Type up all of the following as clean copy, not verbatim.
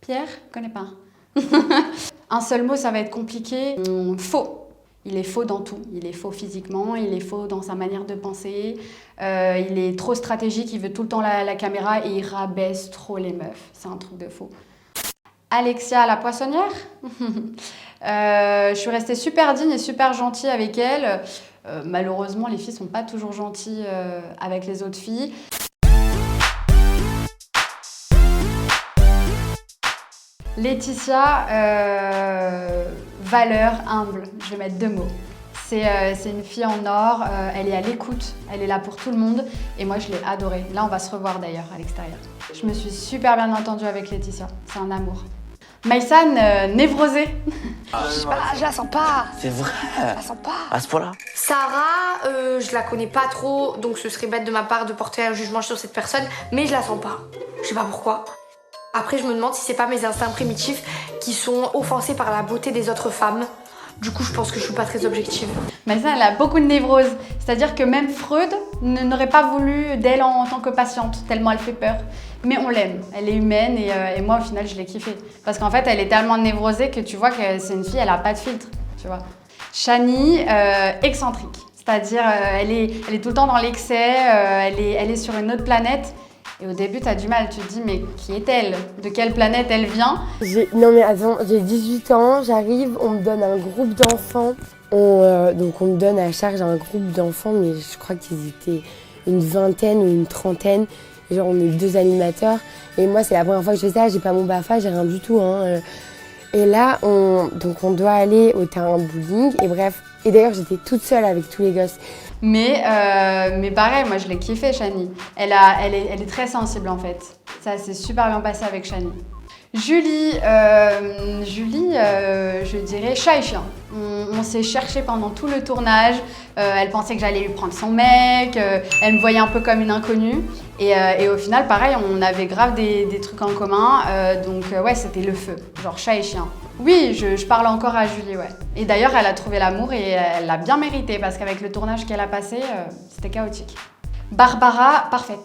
Pierre? Je connais pas. Un seul mot, ça va être compliqué. Faux. Il est faux dans tout. Il est faux physiquement, il est faux dans sa manière de penser. Il est trop stratégique, il veut tout le temps la caméra et il rabaisse trop les meufs. C'est un truc de faux. Alexia, la poissonnière. Je suis restée super digne et super gentille avec elle. Malheureusement, les filles sont pas toujours gentilles avec les autres filles. Laetitia, valeur, humble, je vais mettre 2 mots. C'est une fille en or, elle est à l'écoute, elle est là pour tout le monde et moi je l'ai adorée. Là on va se revoir d'ailleurs à l'extérieur. Je me suis super bien entendue avec Laetitia, c'est un amour. Maïsan, névrosée. Je sais pas, je la sens pas. C'est vrai? Je la sens pas. À ce point-là? Sarah, je la connais pas trop, donc ce serait bête de ma part de porter un jugement sur cette personne, mais je la sens pas. Je sais pas pourquoi. Après, je me demande si c'est pas mes instincts primitifs qui sont offensés par la beauté des autres femmes. Du coup, je pense que je suis pas très objective. Maïsan, elle a beaucoup de névrose. C'est-à-dire que même Freud n'aurait pas voulu d'elle en tant que patiente, tellement elle fait peur. Mais on l'aime, elle est humaine et moi, au final, je l'ai kiffée. Parce qu'en fait, elle est tellement névrosée que tu vois que c'est une fille, elle a pas de filtre, tu vois. Shani, excentrique. C'est-à-dire, elle est tout le temps dans l'excès, elle est sur une autre planète. Et au début, tu as du mal, tu te dis, mais qui est-elle? De quelle planète elle vient? Non mais attends, j'ai 18 ans, j'arrive, on me donne un groupe d'enfants. Donc on me donne à charge un groupe d'enfants, mais je crois qu'ils étaient une vingtaine ou une trentaine. Genre on est 2 animateurs. Et moi c'est la première fois que je fais ça, j'ai pas mon BAFA, j'ai rien du tout. Et là, on doit aller au terrain bowling, et bref. Et d'ailleurs, j'étais toute seule avec tous les gosses. Mais pareil, moi je l'ai kiffé, Shani. Elle est très sensible en fait. Ça s'est super bien passé avec Shani. Julie, je dirais chat et chien. On s'est cherché pendant tout le tournage. Elle pensait que j'allais lui prendre son mec. Elle me voyait un peu comme une inconnue. Et au final, pareil, on avait grave des trucs en commun. Donc ouais, c'était le feu. Genre chat et chien. Oui, je parle encore à Julie, ouais. Et d'ailleurs, elle a trouvé l'amour et elle l'a bien mérité parce qu'avec le tournage qu'elle a passé, c'était chaotique. Barbara, parfaite.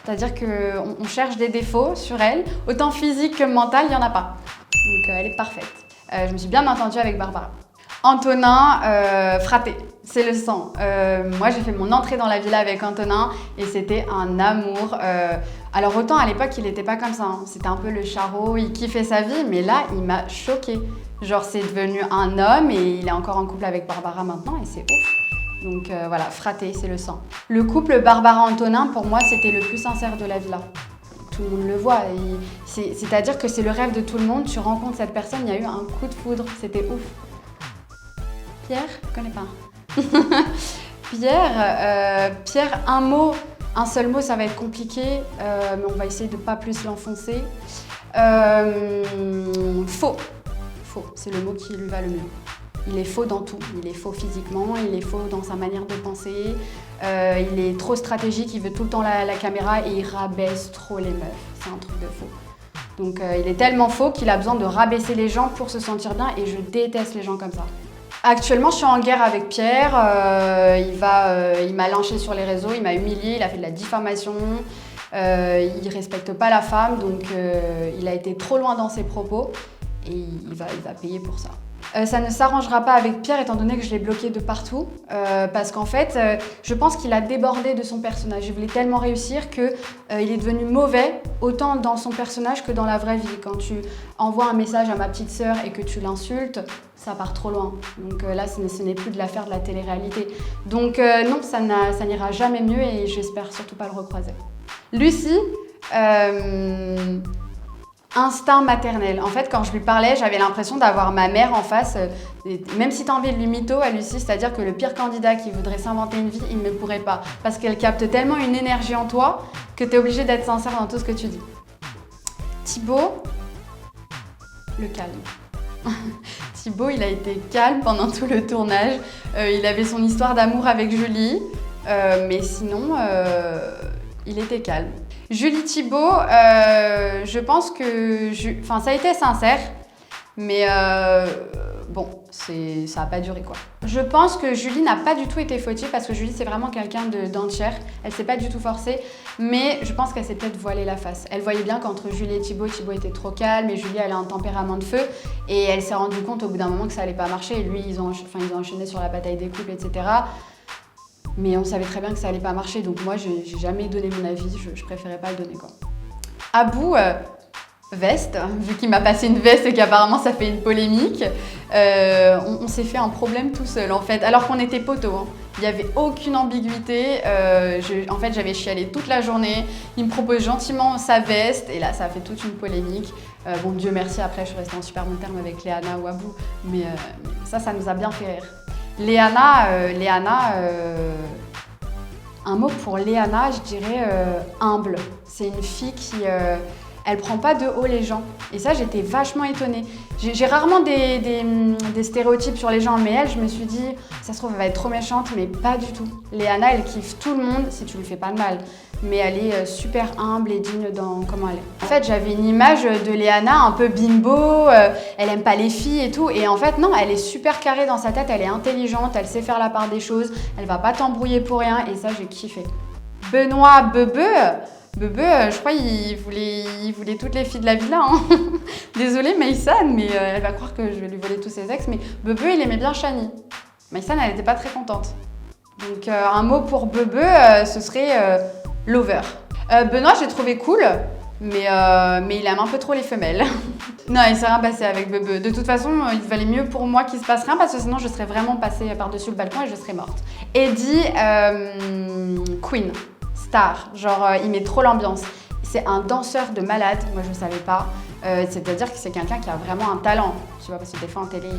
C'est-à-dire qu'on cherche des défauts sur elle, autant physique que mental, il n'y en a pas. Donc elle est parfaite. Je me suis bien entendue avec Barbara. Antonin, frappé, c'est le sang. Moi j'ai fait mon entrée dans la villa avec Antonin et c'était un amour. Alors autant à l'époque il n'était pas comme ça, hein. C'était un peu le charreau, il kiffait sa vie, mais là il m'a choquée. Genre c'est devenu un homme et il est encore en couple avec Barbara maintenant et c'est ouf. Donc voilà, fraté, c'est le sang. Le couple Barbara-Antonin, pour moi, c'était le plus sincère de la villa. Tout le monde le voit. C'est-à-dire que c'est le rêve de tout le monde. Tu rencontres cette personne, il y a eu un coup de foudre. C'était ouf. Pierre? Je connais pas. Pierre, un seul mot, ça va être compliqué. Mais on va essayer de pas plus l'enfoncer. Faux. Faux, c'est le mot qui lui va le mieux. Il est faux dans tout. Il est faux physiquement, il est faux dans sa manière de penser. Il est trop stratégique, il veut tout le temps la caméra et il rabaisse trop les meufs. C'est un truc de faux. Donc il est tellement faux qu'il a besoin de rabaisser les gens pour se sentir bien et je déteste les gens comme ça. Actuellement, je suis en guerre avec Pierre. Il m'a lynché sur les réseaux, il m'a humilié, il a fait de la diffamation. Il respecte pas la femme, donc il a été trop loin dans ses propos et il va payer pour ça. Ça ne s'arrangera pas avec Pierre étant donné que je l'ai bloqué de partout parce qu'en fait, je pense qu'il a débordé de son personnage. Il voulait tellement réussir qu'il est devenu mauvais autant dans son personnage que dans la vraie vie. Quand tu envoies un message à ma petite sœur et que tu l'insultes, ça part trop loin. Donc là, ce n'est plus de l'affaire de la télé-réalité. Donc non, ça n'ira jamais mieux et j'espère surtout pas le recroiser. Lucie, instinct maternel. En fait, quand je lui parlais, j'avais l'impression d'avoir ma mère en face. Même si tu as envie de lui mytho à Lucie, c'est-à-dire que le pire candidat qui voudrait s'inventer une vie, il ne pourrait pas. Parce qu'elle capte tellement une énergie en toi que tu es obligé d'être sincère dans tout ce que tu dis. Thibaut, le calme. Thibaut, il a été calme pendant tout le tournage. Il avait son histoire d'amour avec Julie. Mais sinon, il était calme. Julie Thibaut, je pense que ça a été sincère, mais bon, ça n'a pas duré quoi. Je pense que Julie n'a pas du tout été fautive parce que Julie c'est vraiment quelqu'un d'entière. Elle s'est pas du tout forcée, mais je pense qu'elle s'est peut-être voilée la face. Elle voyait bien qu'entre Julie et Thibaut était trop calme et Julie elle a un tempérament de feu et elle s'est rendue compte au bout d'un moment que ça allait pas marcher. Et lui ils ont enchaîné sur la bataille des couples, etc. Mais on savait très bien que ça allait pas marcher, donc moi j'ai jamais donné mon avis, je préférais pas le donner quoi. Abou, veste, vu qu'il m'a passé une veste et qu'apparemment ça fait une polémique, on s'est fait un problème tout seul en fait, alors qu'on était potos. Hein. Il n'y avait aucune ambiguïté, en fait j'avais chialé toute la journée, il me propose gentiment sa veste et là ça a fait toute une polémique. Bon Dieu merci, après je suis restée en super bon terme avec Léana ou Abou, mais ça nous a bien fait rire. Léana, un mot pour Léana, je dirais humble. C'est une fille qui... elle prend pas de haut les gens. Et ça, j'étais vachement étonnée. J'ai rarement des stéréotypes sur les gens, mais elle, je me suis dit, ça se trouve, elle va être trop méchante, mais pas du tout. Léana, elle kiffe tout le monde si tu lui fais pas de mal. Mais elle est super humble et digne dans comment elle est. En fait, j'avais une image de Léana un peu bimbo, elle aime pas les filles et tout. Et en fait, non, elle est super carrée dans sa tête, elle est intelligente, elle sait faire la part des choses, elle va pas t'embrouiller pour rien. Et ça, j'ai kiffé. Benoît Bebe, je crois il voulait toutes les filles de la villa. Hein. Désolée Maïsan, mais elle va croire que je vais lui voler tous ses ex. Mais Bebe, il aimait bien Shani. Maïsan, elle n'était pas très contente. Donc un mot pour Bebe, ce serait lover. Benoît, j'ai trouvé cool, mais il aime un peu trop les femelles. Non, il s'est rien passé avec Bebe. De toute façon, il valait mieux pour moi qu'il se passe rien parce que sinon je serais vraiment passée par-dessus le balcon et je serais morte. Eddie, Queen. Star, genre il met trop l'ambiance. C'est un danseur de malade, moi je savais pas. C'est-à-dire que c'est quelqu'un qui a vraiment un talent. Tu vois, parce que des fois en télé,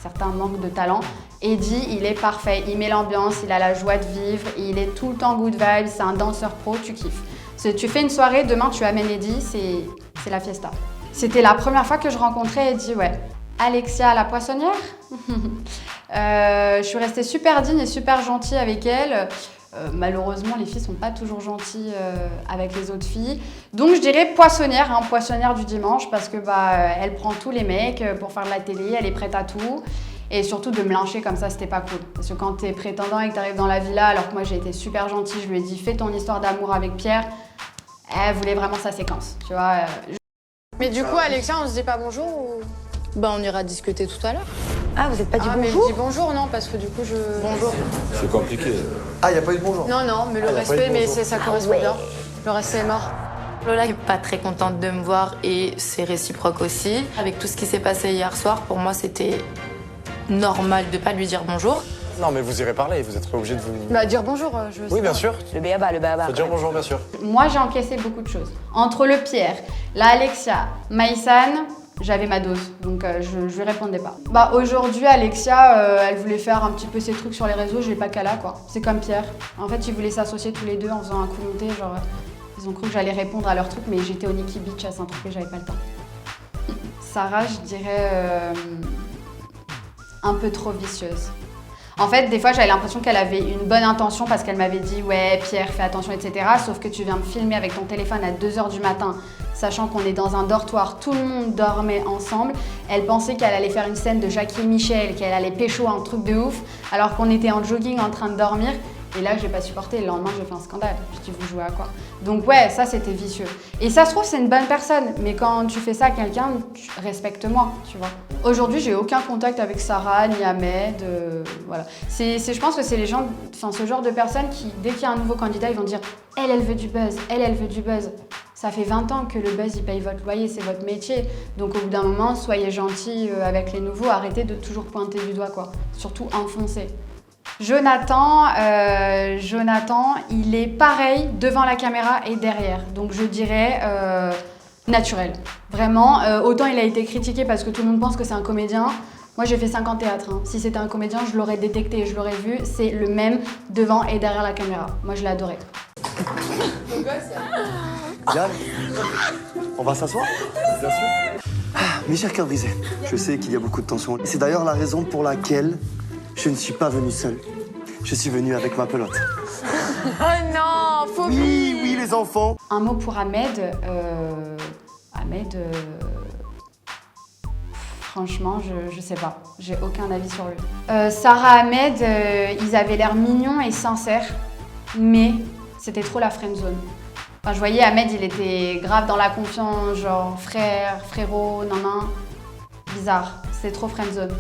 certains manquent de talent. Eddie, il est parfait, il met l'ambiance, il a la joie de vivre, il est tout le temps good vibes, c'est un danseur pro, tu kiffes. Tu fais une soirée, demain tu amènes Eddie, c'est la fiesta. C'était la première fois que je rencontrais Eddie, ouais. Alexia la poissonnière. Je suis restée super digne et super gentille avec elle. Malheureusement, les filles sont pas toujours gentilles avec les autres filles. Donc je dirais poissonnière, hein, poissonnière du dimanche parce que elle prend tous les mecs pour faire de la télé, elle est prête à tout. Et surtout de me lyncher comme ça, c'était pas cool. Parce que quand t'es prétendant et que t'arrives dans la villa, alors que moi j'ai été super gentille, je lui ai dit fais ton histoire d'amour avec Pierre. Elle voulait vraiment sa séquence, tu vois. Mais du coup, Alexia, on se dit pas bonjour ou... On ira discuter tout à l'heure. Ah, vous êtes pas dit bonjour? Mais je dis bonjour, non, parce que du coup, Bonjour. C'est compliqué. Ah, il n'y a pas eu de bonjour? Non, mais le respect, mais ça correspond bien. Le respect est mort. Lola n'est pas très contente de me voir et c'est réciproque aussi. Avec tout ce qui s'est passé hier soir, pour moi, c'était normal de pas lui dire bonjour. Non, mais vous irez parler, vous êtes pas obligé de vous... Dire bonjour, je sais Oui, bien pas. sûr. Le béaba. Faut dire bonjour, bien sûr. Moi, j'ai encaissé beaucoup de choses. Entre le Pierre, la Alexia, Maïsan, j'avais ma dose, donc je lui répondais pas. Aujourd'hui, Alexia, elle voulait faire un petit peu ses trucs sur les réseaux, j'ai pas qu'à là, quoi. C'est comme Pierre. En fait, ils voulaient s'associer tous les deux en faisant un coup monté, genre... Ils ont cru que j'allais répondre à leur truc, mais j'étais au Nikki Beach à Saint-Tropez, j'avais pas le temps. Sarah, je dirais... un peu trop vicieuse. En fait, des fois, j'avais l'impression qu'elle avait une bonne intention parce qu'elle m'avait dit « Ouais, Pierre, fais attention, etc. » Sauf que tu viens me filmer avec ton téléphone à 2h du matin, sachant qu'on est dans un dortoir, tout le monde dormait ensemble. Elle pensait qu'elle allait faire une scène de Jackie et Michel, qu'elle allait pécho un truc de ouf, alors qu'on était en jogging en train de dormir. Et là, j'ai pas supporté. Le lendemain, j'ai fait un scandale. Je dis, vous jouez à quoi? Donc ouais, ça, c'était vicieux. Et ça se trouve, c'est une bonne personne. Mais quand tu fais ça à quelqu'un, respecte-moi, tu vois. Aujourd'hui, j'ai aucun contact avec Sarah ni Ahmed. Voilà. Je pense que c'est les gens, ce genre de personnes qui, dès qu'il y a un nouveau candidat, ils vont dire, elle veut du buzz. Elle veut du buzz. Ça fait 20 ans que le buzz, il paye votre loyer, c'est votre métier. Donc au bout d'un moment, soyez gentils avec les nouveaux. Arrêtez de toujours pointer du doigt, quoi. Surtout enfoncer. Jonathan, il est pareil devant la caméra et derrière. Donc je dirais naturel. Vraiment, autant il a été critiqué parce que tout le monde pense que c'est un comédien. Moi j'ai fait 5 ans de théâtre. Hein. Si c'était un comédien, je l'aurais détecté, je l'aurais vu. C'est le même devant et derrière la caméra. Moi je l'ai adoré. Yann, on va s'asseoir? Bien sûr. Mes chers cœurs brisés, je sais qu'il y a beaucoup de tension. C'est d'ailleurs la raison pour laquelle je ne suis pas venu seul. Je suis venu avec ma pelote. Oh non, faut... Oui, les enfants. Un mot pour Ahmed. Franchement, je sais pas. J'ai aucun avis sur lui. Sarah, Ahmed, ils avaient l'air mignons et sincères, mais c'était trop la friendzone. Enfin, je voyais Ahmed, il était grave dans la confiance, genre frère, frérot, nan. Bizarre, c'était trop friendzone.